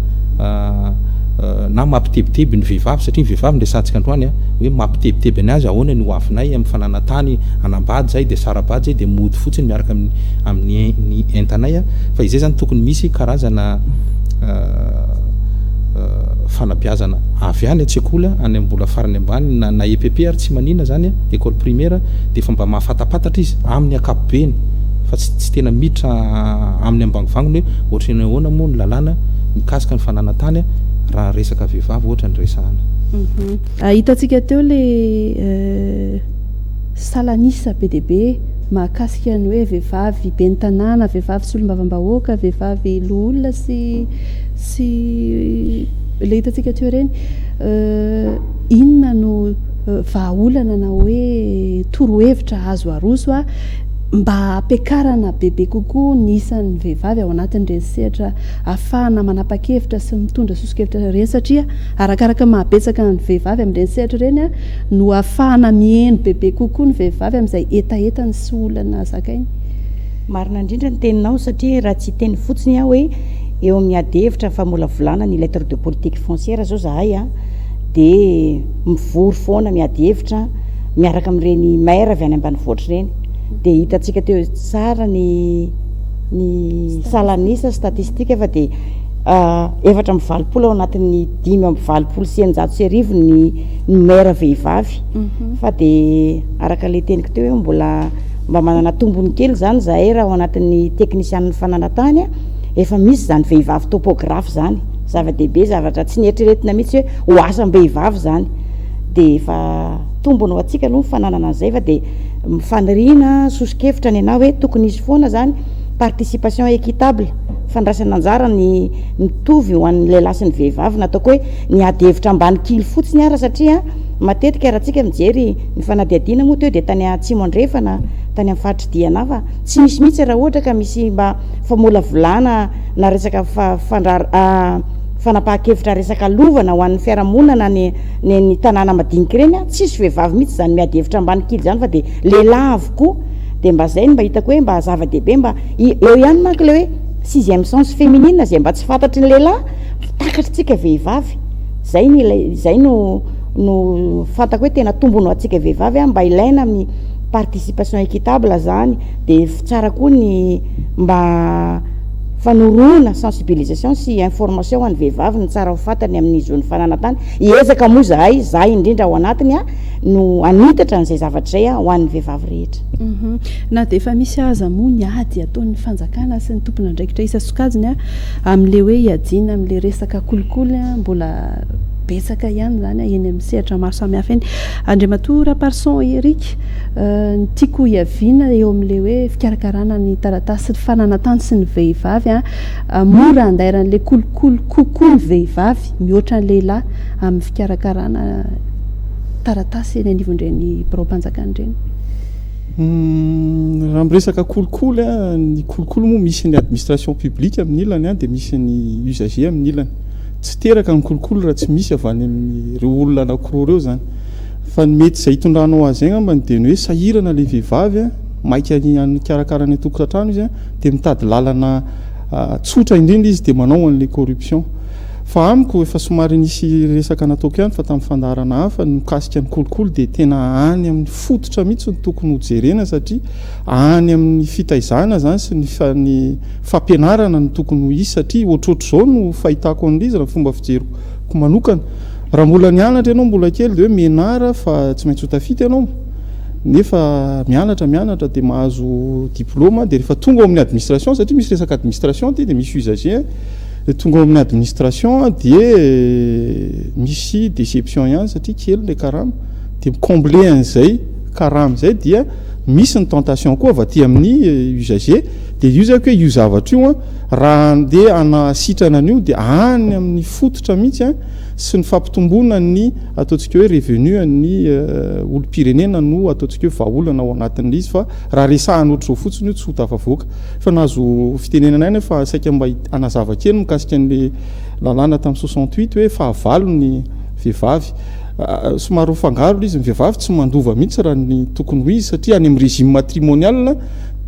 na mampitebiteby ny vehivavy satria ny vehivavy ndrasantsika androany hoe mampitebiteby any azy ahoana ny hoavinay amin'ny fananatany anambady zay dia sarabady zay dia mody fotsiny miaraka amin'ny entanay fa izay zany tokony misy karazana fanabiazana avy any an-tsekoly any mbola farany ambany na EPP ary tsy manina zany école primaire dia fa mba mahafatapatatra izy amin'ny akapobeny fa tsy tena miditra amin'ny ambangivangony hoe ohatra ny ahoana moa ny lalàna mikasika ny fananatany raha resaka vehivavy ohatra ny resahana hitantsika teo le salanisa be deabe mahakasika ny hoe vehivavy be ny tanàna vehivavy sy olombavambahoaka vehivavy loolona sy le hitantsika teo reny inona no vahaolana na hoe torohevitra azo aroso a mba ampiakarana bebe kokoa ny isan'ny vehivavy ao anatin'ireny sehatra ahafahana manapa-kevitra sy mitondra sosikevitra reny satria arakaraka mahabetsaka ny vehivavy amin'ireny sehatra reny a no ahafahana mihaino bebe kokoa ny vehivavy amin'izay etaetany sy olana zakainy. Marina indrindra ny teninao satria raha tsy teny fotsiny a hoe eo amin'ny ady hevitra fa mola volana ny lettre de politique foncière zao zahay a dia mivory foana miady hevitra miaraka amin'ireny maire avy any ambanivohitra reny dia hitantsika teo tsara ny salanisa statistique fa dia 7 ao anatin'ny 5 ny maire vehivavy fa dia araka le teniko teo hoe mba manana tombony kely zany zahay raha ao anatin'ny teknisian'ny fananantany a efa misy zany vehivavy topographe zany zava-dehibe zavatra tsy nieritreretina mihitsy hoe ho asam-behivavy zany dia efa tombony ho atsika aloha fananana an'izay fa dia mifaniriana sosikevitra ny anao hoe tokony izy foana zany participation équitable fandraisana anjara ny mitovy ho an'ny lehilahy sy ny vehivavy nataoko hoe ny ady hevitra ambany kily fotsiny ara satria matetika raha tsika mijery ny fanadiadiana moa teo dia tany atsimo andrefana tany amin'ny fahatridiana fa tsy misy mihitsy raha ohatra ka misy mba famola volana na resaka fanapaha-kevitra resaka lovana ho an'ny fiarahamonana ny tanàna madinika ireny a tsisy vehivavy mihitsy zany miady hevitra ambany kily zany fa dia lehilahy avokoa dia mba zay mba hitako hoe mba zava-dehibe mba eo ihany manko le hoe 6e sens féminine zay mba tsy fantatry ny lehilahy takatrytsika vehivavy zay no fantako hoe tena tombony ho atsika vehivavy a mba ilaina amin'ny participation équitable zany dia tsara koa ny mba fanorona sensibilisation sy information ho an'ny vehivavy ny tsara ho fantany amin'ny zon'ny fananantany hiezaka moa zahay indrindra ao anatiny a no anitatra n'izay zavatra zay a ho an'ny vehivavy rehetra na dia efa misy aza moa ny ady ataon'ny fanjakana sy ny tompona andraikitra isa sokajiny a amin'le hoe hiadiana amin'le resaka kolikoly a mbola betsaka ihany zany eny amin'ny sehatra maro samihafa eny. Andriamatoa Raparson Eric ny tiako hiaviana eo amin'le hoe fikarakarana ny taratasy sy fananantany sy ny vehivavy a mora andairan'le kolikoly kokoa ny vehivavy mihoatra ny lehilahy amin'ny fikarakarana taratasy eny anivon'ireny barao-mpanjakana ireny. Raha miresaka kolikoly a ny kolikoly moa misy ny administration publique amin'ny ilany a dia misy ny usager amin'ny ilany tsy teraka ny kolikoly raha tsy misy avy any amin'ireo olona anankiroa reo zany fa ny mety izay hitondranao azy agny ambany dia ny hoe sahirana le vehivavy a maika karakara ny tokantrano izy a dia mitady lalana tsotra indrindra izy dia manao an'le corruption fa amiko efa somary nisy resaka nataoko ihany fa tamin'ny fandaharana hafa ny mikasika ny kolikoly dia tena any amin'ny fototra mihitsy ny tokony hojerena satria any amin'ny fitaizana zany sy ny fampianarana ny tokony ho isy satria ohatrohatr' zao no fahitako an'izy raha fomba fijeriko manokana raha mbola nianatra ianao mbola kely dia hoe mianara fa tsy maintsy ho tafity ianao nefa mianatra dia mahazo diplôma dia rehefa tonga ao amin'ny administration satria misy resaka administration ty dia misy usager tonga ao amin'ny administration dia misy déception ihany satria kely le karama dia micomble an'izay karama izay dia misy ny tentation koa avy aty amin'ny usager dia io zako hoe io zavatra io a raha andeha anasitrana an'io dia any amin'ny fototra mihitsy a sy ny fampitomboana ny ataontsika hoe revenu ny olo-pirenena no ataontsika hoe vahaolana ao anatin'le izy fa raha resahany ohatr'izao fotsiny io tsy ho tafavoaka fa nazo fitenenana any fa saika mba anazava kely mikasika an'le lalàna tamin'ny 68 hoe fahavalo ny vehivavy somary ho fangaro izy ny vehivavy tsy mandova mihitsy raha ny tokony ho izy satria any amin'ny régime matrimonial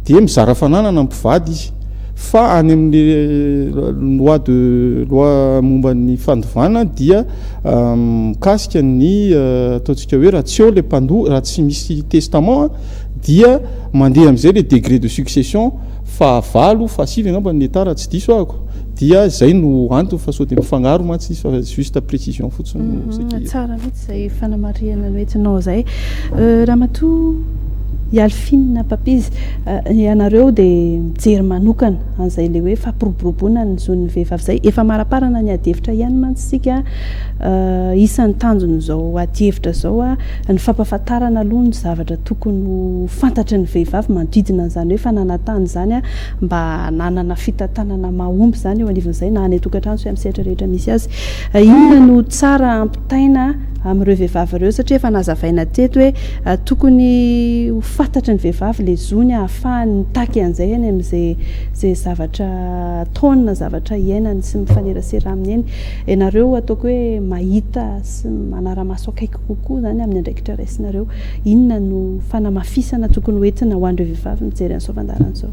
dia mizara fananana mpivady izy fa any amin'ny loi momba ny fandovana dia mikasika ny ataontsika hoe raha tsy eo le mpandoha raha tsy misy testament dia mandeha amin'izay le degré de succession fahavalo fahasivy angamba ny eta raha tsy diso ahako dia zay no antony fa sao dia mifangaro mantsy fa juste précision fotsiny tsara mihitsy izay fanamariana noentinao zay ramatoa ialfinina papizy ianareo dia mijery manokana an'izay le hoe fampiroboroboana ny zon'ny vehivavy zay efa maraparana ny adievitra ihany mantsika isan'ny tanjony zao adievitra zao a ny fampafantarana aloha ny zavatra tokony fantatry ny vehivavy manodidina an'izany hoe fananatany zany a mba nanana fitantanana mahomby zany eo anivon'izay na any tokantrano sy amin'ny sehatra rehetra misy azy inona no tsara ampitaina amin'ireo vehivavy ireo satria efa nazavaina teto hoe tokony fantatry ny vehivavy le zony ahafahany mitaky an'izay any amin'izay zavatra taonina zavatra iainany sy mifanerasera aminy eny ianareo ataoko hoe mahita sy manara-maso akaiky kokoa zany amin'ny andraikitra raisinareo inona no fanamafisana tokony hoentina ho an'ireo vehivavy mijery an'izao fandaran'izao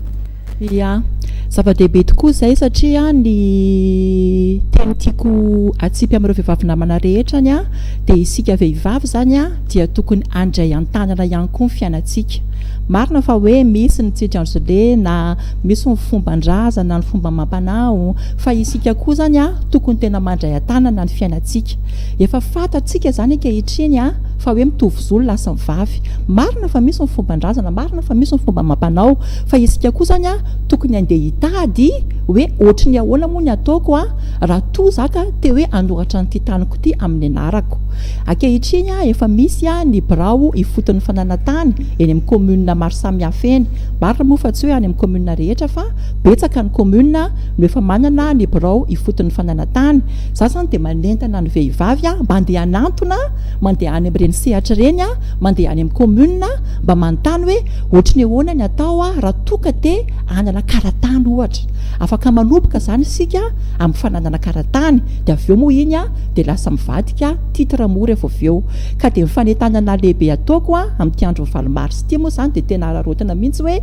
ia zava-dehibe tokoa zay satria ny teny tiako atsipy amin'ireo vehivavy namana rehetrany a dia isika vehivavy zany a dia tokony andray an-tanana ihany koa ny fiainantsika marina fa hoe misy ny tsidransole na misy ny fomban-draza na ny fomba mampanao fa isika koa zany a tokony tena mandray an-tanana ny fiainantsika efa fantatsika zany ankehitriny a fa hoe mitovy zolo lasa mivavy marina fa misy ny fomban-drazana marina fa misy ny fomba mampanao fa isika koa zany a tokony andeha hitady hoe ohatry ny ahoana moa ny ataoko a raha toa zaka te hoe anoratra nyity taniko ity amin'ny anarako ankehitriny a efa misy a ny birao ifotony fananantany eny amin'ny commune maro samihafa eny marina moa fa tsy hoe any amin'ny commune rehetra fa betsaka ny commune no efa manana ny birao ifotony fananantany za zany dia manentana ny vehivavy a mba andeha anantona mandeha any amin'ireny sehatra reny a mandeha any amin'ny commune mba manontany hoe ohatry ny ahoana ny atao a raha toka te anana karatany ohatra afaka manomboka zany isika amin'ny fananana karatany dia avy eo moa iny a dia lasa mivadika titre mora efa avy eo ka dia mifanentanana lehibe ataoko a amin'ity andro valomars ity moa zany dia tena ararotana mihitsy hoe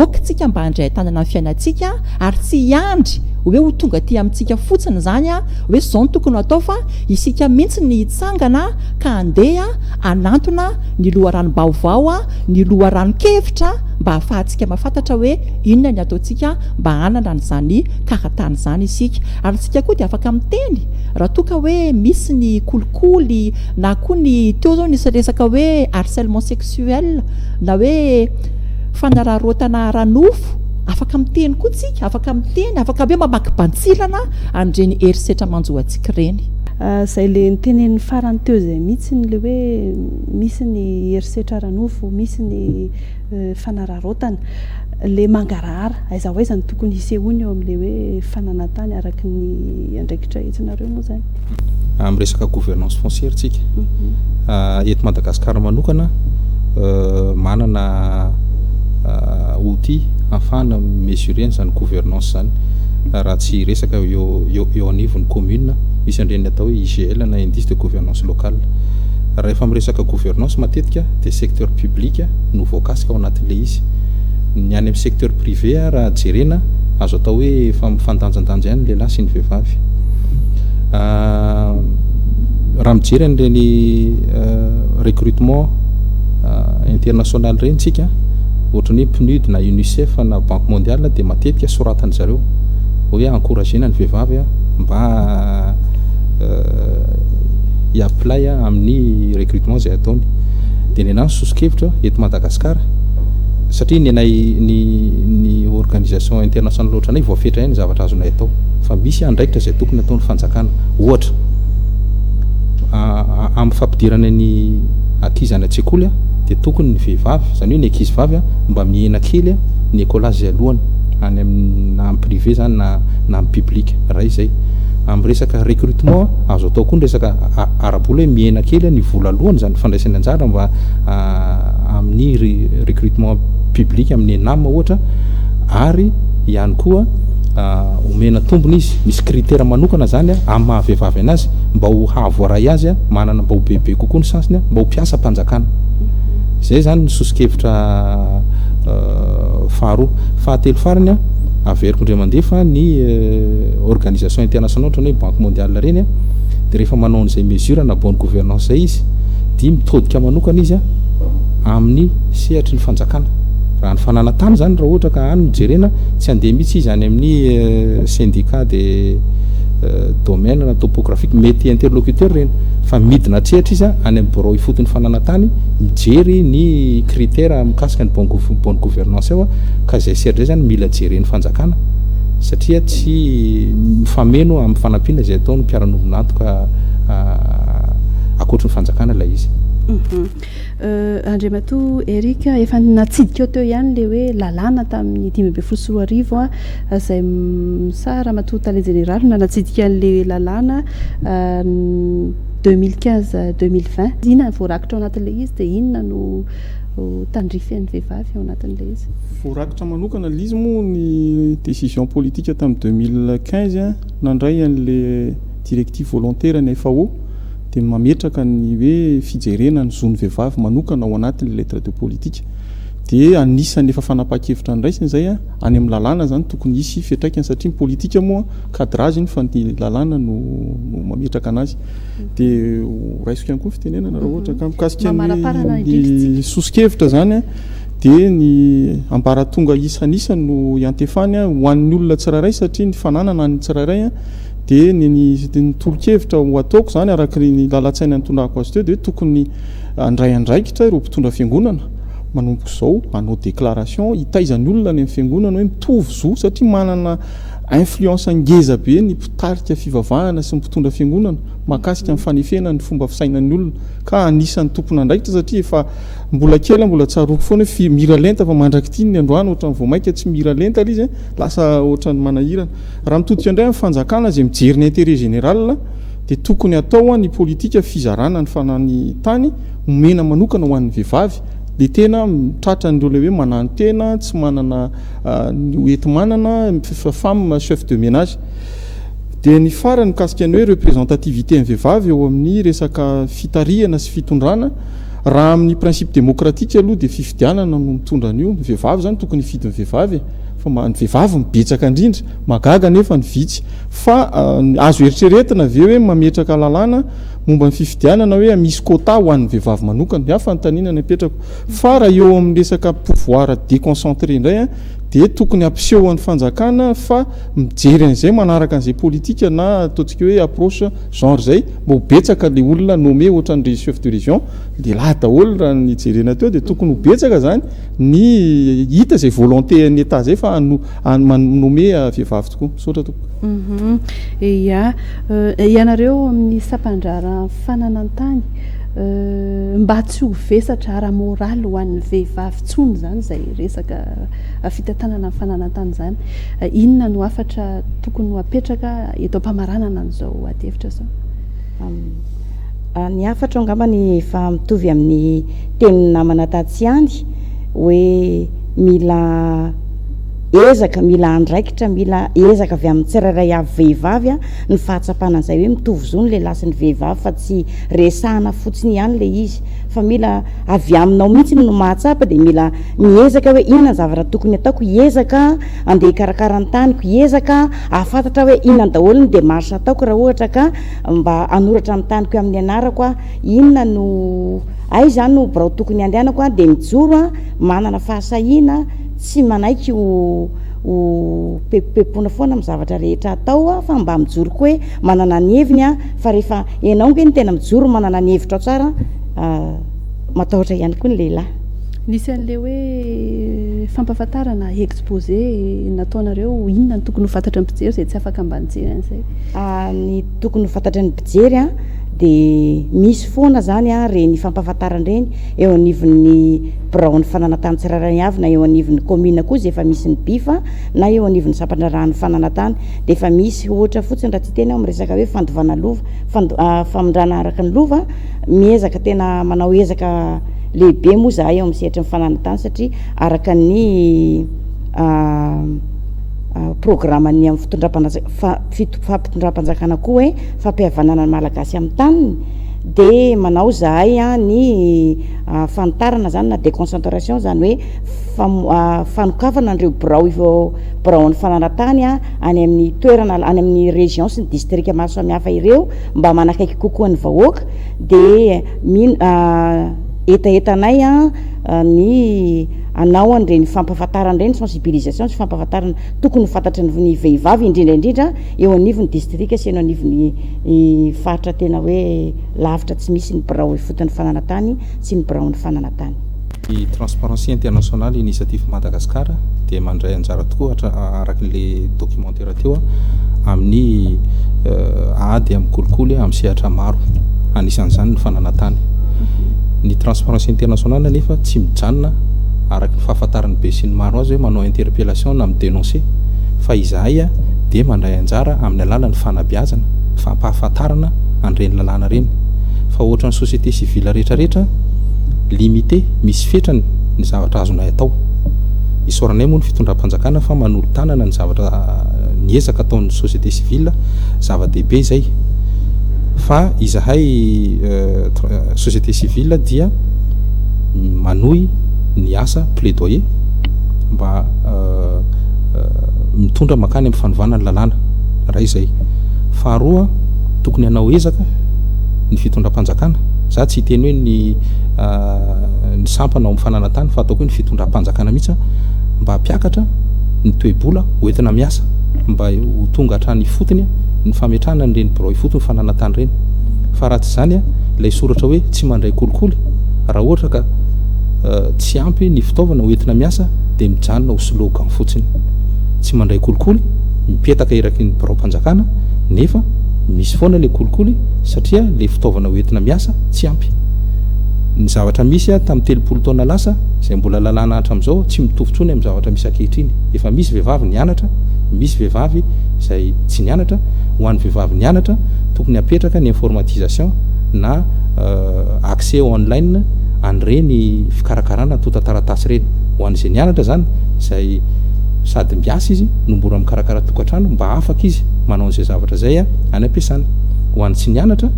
okitsika mba handray tanana ny fiainantsika ary tsy hiandry hoe ho tonga ty amintsika fotsiny zany a hoe zao no tokony atao fa isika mihitsy ny hitsangana ka andeha anantona ny loharanom-baovao a ny loharanon-kevitra mba hahafahantsika mahafantatra hoe inona ny ataontsika mba hanana an'izany karatany zany isika ary tsika koa dia afaka miteny raha toka hoe misy ny kolikoly na koa ny teo zao nisy resaka hoe harcèlement sexuel na hoe fanararotana ranofo afaka miteny koa tsika afaka miteny afaka hoe mamaky-bantsilana andreny herisetra manjoantsika reny zay le nitenen'ny farany teo zay mihitsy le hoe misy ny herisetra ranofo misy ny fanararotana le mangarahara aiza ho aiza ny tokony hisehoany eo amin'le hoe fananantany araky ny andraikitra etsinareo moa zany amin'ny resaka gouvernance foncière tsika eto Madagasikara manokana manana outil afahana mesureny zany gouvernance zany raha tsy resaka eo anivon'ny commune misy andreny atao hoe IGL na indice de gouvernance locale raha efa miresaka gouvernance matetika dia secteur public no voakasika ao anatin'le izy ny any amin'ny secteur privé raha jerena azo atao hoe efa mifandanjandanja ihany lehilahy sy ny vehivavy raha mijery an'ireny recrutement international reny tsika ohatra ny PNUD na UNICEF na Banque mondiale dia matetika soratany zareo hoe encouragena ny vehivavy mba i-apply amin'ny recrutement zay ataony dia ny anany sosikevitra eto Madagasikara satria ny anay ny organisation internationale ohatranay voafetra ihany zavatra azonay atao fa misy andraikitra zay tokony ataony fanjakana ohatra amin'ny fampidirana ny akizana an-tsekoly dia tokony ny vehivavy zany hoe ny ankizy vavy mba mihena kely ny écolage alohany any amin'ny privé zany na amin'ny public raha izay amin'ny resaka recrutement azo atao koa ny resaka arabola hoe mihena kely ny vola alohany zany fandraisany anjara mba amin'ny recrutement public amin'ny enam ohatra ary ihany koa omena tombony izy misy critère manokana zany amin'ny mahavehivavy anazy mba ho hahavoaray azy manana mba ho bebe kokoa ny sansiny mba ho mpiasa mpanjakana zay zany ny sosikevitra faharoa fahatelo farany averiko indray mandeha fa ny organisation internationale ohatran'ny hoe Banque mondiale reny dia rehefa manao an'izay mesure na bonne gouvernance zay izy dia mitodika manokana izy amin'ny sehatry ny fanjakana raha ny fananantany zany raha ohatra ka any mijerena tsy andeha mihitsy izy any amin'ny syndicat de domaine na topographique mety interlocuteur reny fa midina trehitra izy any amin'ny bureau ifotony fananantany mijery ny critère mikasika ny bonne gouvernance ao ka zay sery zay zany mila jereny fanjakana satria tsy mifameno amin'ny fanampiana zay ataony mpiara-nominantoka akoatra ny fanjakana ilay izy. Andriamato Erika efa natsidika teo ihany le hoe lalàna tamin'ny 2024 a zay sara mato tale général na natsidika an'le lalàna 2015-2020 inona voarakitra ao anatin'le izy dia inona no tandrify ny vehivavy ao anatin'le izy? Voarakitra manokana le izy moa ny décision politique tamin'ny 2015 nandray an'le directive volontaire ny FAO dia mametraka ny hoe fijerena ny zony vehivavy manokana ao anatin'ny lettre de politique dia anisan'ny efa fanapaha-kevitra niraisiny zay any amin'ny lalàna zany tokony hisy fiantraikany satria ny politika moa cadrage iny fa ny lalàna no mametraka anazy dia raisiko ihany koa ny fitenenana raha ohatra ka mikasika ny sosikevitra zany dia ny ambaratonga isanisa no iantefany ho an'ny olona tsirairay satria ny fananana ny tsirairay dia ny tolo-kevitra ho ataoko zany araka ny lalatsaina ny tondrahako azy teo dia tokony andray andraikitra ireo mpitondra fiangonana manomboka izao manao déclaration hitaizany olona ny amin'ny fiangonana hoe mitovy zo satria manana influence ngeza be ny mpitarika fivavahana sy mpitondra fiangonana mahakasika amin'ny fanefena ny fomba fisainan'ny olona ka anisan'ny tompony andraikitra satria efa mbola kely mbola tsaroko foana hoe mira lenta fa mandrakitiny ny androany ohatrany voamaika tsy mira lenta izy lasa ohatrany manahirana raha mitodika indray amin'ny fanjakana zay mijery ny intérêt général dia tokony atao ny politika fizarana ny fanany tany omena manokana ho an'ny vehivavy dia tena mitratra n'ireo le hoe manano tena tsy manana ny oeti-manana femme chef de ménage dia ny farany mikasika ny hoe représentativité ny vehivavy eo amin'ny resaka fitariana sy fitondrana raha amin'ny principe démocratique aloha dia fifidianana no mitondra an'io ny vehivavy zany tokony hifidy ny vehivavy fa ny vehivavy mibetsaka indrindra magaga nefa ny vitsy fa azo eritreretina ve hoe mametraka lalàna momba ny fifidianana hoe misy quota ho an'ny vehivavy manokana hafa nytanina ny apetrako fa raha eo amin'ny resaka pouvoir déconcentré indray dia tokony ampiseho an'ny fanjakana fa mijery an'izay manaraka an'izay politika na ataontsika hoe approche genre zay mba hobetsaka le olona nome ohatra ny chef de région dia lahy daholo raha ny jerena teo dia tokony hobetsaka zany ny hita zay volonté ny état zay fa manome vehivavy tokoa misaotra toko. Ya ianareo amin'ny sampandrara fananantany mba tsy ho vesatra ara-moraly ho an'ny vehivavy tsony zany zay resaka fitantanana ny fananantany zany inona no afatra tokony ho apetraka eto ampamaranana an'izao atevitra zao? Ny afatra angambany efa mitovy amin'ny teny namana tatsy ihany hoe mila ezaka mila andraikitra mila ezaka avy amin'ny tsirairay avy vehivavy ny fahatsapanan'izay hoe mitovy zo ny lehilahy sy ny vehivavy fa tsy resahana fotsiny ihany le izy fa mila avy aminao mihitsy no mahatsapa dia mila miezaka hoe inona ny zavatra tokony ataoko hiezaka andeha hikarakara ny taniko hiezaka ahafantatra hoe inona ny daholo ny démarche ataoko raha ohatra ka mba anoratra amin'ny taniko amin'ny anarako inona no ay zany no birao tokony andehanako dia mijoro manana fahasahiana tsy manaiky ho pepopepona foana amin'ny zavatra rehetra atao fa mba mijoro koa hoe manana ny heviny fa rehefa ianao nge ny tena mijoro manana ny hevitra ao tsara matahotra ihany koa ny lehilahy. Nisy an'le hoe fampahafantarana exposé nataonareo inona ny tokony ho fantatra ny mpijery zay tsy afaka mba nijery an'izay? Ny tokony ho fantatra ny mpijery dia misy foana zany reny fampahafantarana reny eo anivon'ny birao ny fananantany tsirairay avy na eo anivon'ny commune koa zay efa misy ny bifa na eo anivon'ny sampandrarahany fananantany dia efa misy ohatra fotsiny raha tsy teny ao miresaka hoe fandovana lova famondrana araka ny lova miezaka tena manao ezaka lehibe moa zahay eo amin'ny sehatry ny fananantany satria araka ny programme ny amin'ny fampitondram-panjakana koa hoe fampihavanana ny malagasy amin'ny taniny dia manao zahay ny fanotarana zany na déconcentration zany hoe fanokafana an'ireo birao ny fananantany any amin'ny toerana any amin'ny région sy ny district maro samihafa ireo mba manakaiky kokoa ny vahoaka dia etaetanay ny anao an'ireny fampahafantarana ireny sensibilisation sy fampahafantarana tokony fantatra ny vehivavy indrindraindrindra eo anivony distrika sy eno anivony faritra tena hoe lavitra tsy misy ny birao fotony fananatany sy ny birao ny fananatany. I Transparency Internationale Initiative Madagascar dia mandray anjara tokoa arakin'le documentaire teo amin'ny ady amin'ny kolikoly amin'ny sehatra maro anisan'izany ny fananatany. Ny Transparency Internationale nefa tsy mijanona araky ny fahafantarany be sy ny maro azy hoe manao interpellation na midénoncer fa izahay dia mandray anjara amin'ny alalan'ny fanabeazana fampahafantarana an'ireny lalàna reny fa ohatra ny société civile rehetrarehetra limité misy fetrany ny zavatra azonay atao. Isoranay moa ny fitondram-panjakana fa manolo tanana ny zavatra niezaka ataon'ny société civile zava-dehibe izay fa izahay société civile dia manohy ny asa plaidoyer mba mitondra makany amin'ny fanovana ny lalàna raha izay. Faharoa tokony hanao ezaka ny fitondram-panjakana za tsy hiteny hoe ny sampana ao amin'ny fananatany fa ataoko hoe ny fitondram-panjakana mihitsy mba hampiakatra ny toe-bola hoentina miasa mba ho tonga hatrany fotony ny fametrahana n'ireny birao ifotony fananatany ireny. Fa raha tsy izany ilay soratra hoe tsy mandray kolikoly raha ohatra ka tsy ampy ny fitaovana hoentina miasa dia mijanona ho slogan fotsiny. Tsy mandray kolikoly mipetaka eraky ny birao mpanjakana nefa misy foana ilay kolikoly satria ilay fitaovana hoentina miasa tsy ampy. Ny zavatra misy tamin'ny 30 taona lasa izay mbola lalàna hatramin'izao tsy mitovitrony amin'ny zavatra misy ankehitriny. Efa misy vehivavy nianatra, misy vehivavy izay tsy nianatra. Ho an'ny vehivavy nianatra tokony hapetraka ny informatisation na accès online an'ireny fikarakarana tota-taratasy ireny. Ho an'izay nianatra zany izay sady miasa izy no mora mikarakara tokantrano mba afaka izy manao an'izay zavatra izay any ampiasana. Ho an'ny tsy nianatra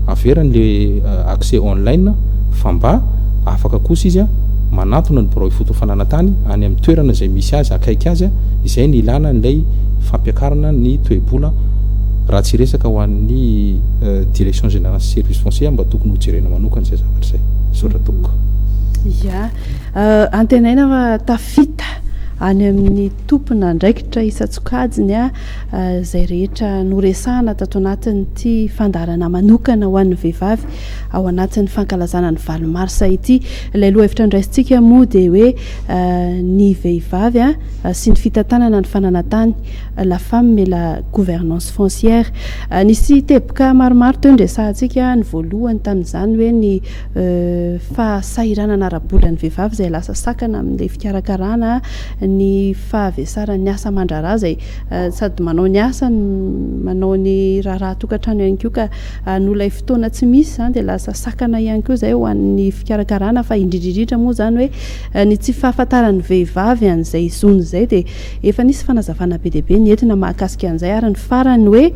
averan'le accès online fa mba afaka kosa izy manatona ny birao ifotony fananatany any amin'ny toerana izay misy azy akaiky azy izay ny ilana n'ilay fampiakarana ny toe-bola raha tsy resaka ho an'ny direction générale service foncier mba tokony ho jerena manokana izay zavatra izay sora toko. Ya antenaina fa tafita any amin'ny tompona ndraikitra isa-tsokajiny izay rehetra noresahana tato anatin'ity fandarana manokana ho an'ny vehivavy ao anatin'ny fankalazana ny valomarsa ity. Ilay loha hevitra ndraisintsika moa dia hoe ny vehivavy sy ny fitantanana ny fananatany la femme mais la gouvernance foncière. Nisy teboka maromaro teo ndresahantsika ny voalohany tamin'izany hoe ny fahasairanana arabola ny vehivavy izay lasa sakana amin'ilay fikarakarana ny fahavesara ny asa mandrara zay sady manao ny asa manao ny raharaha tokantrano ihany koa ka nolay fotoana tsy misy zany dia lasa sakana ihany koa zay ho an'ny fikarakarana fa indridridritra moa zany hoe ny tsy fahafantaran'ny vehivavy an'izay zony izay dia efa nisy fanazavana be dehibe ny entina mahakasika an'izay ary ny farany hoe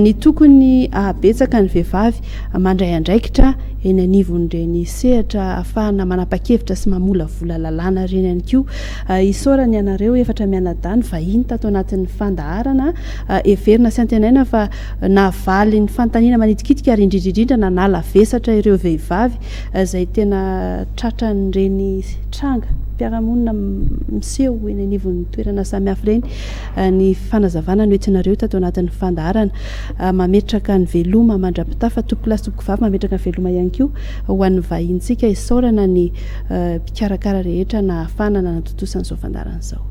ny tokony ahabetsaka ny vehivavy mandray andraikitra eny anivon'ireny sehatra ahafahana manapa-kevitra sy mamola vola lalàna ireny ihany koa. Isaorany ianareo efatra mianadahy vahiny tato anatin'ny fandaharana everina sy antenaina fa navaly ny fanontaniana manidikitika ary indridridrindra na nala vesatra ireo vehivavy izay tena tratran'ireny tranga mpiaramonina miseho eny anivon'ny toerana samihafa ireny. Ny fanazavana no entinareo tato anatin'ny fandaharana mametraka ny veloma mandrapitafa tompolasy tompoko vavy mametraka ny veloma ihany koa ho an'ny vahintsika isaorana ny mpikarakara rehetra na hafanana na totosan'izao fandarana izao.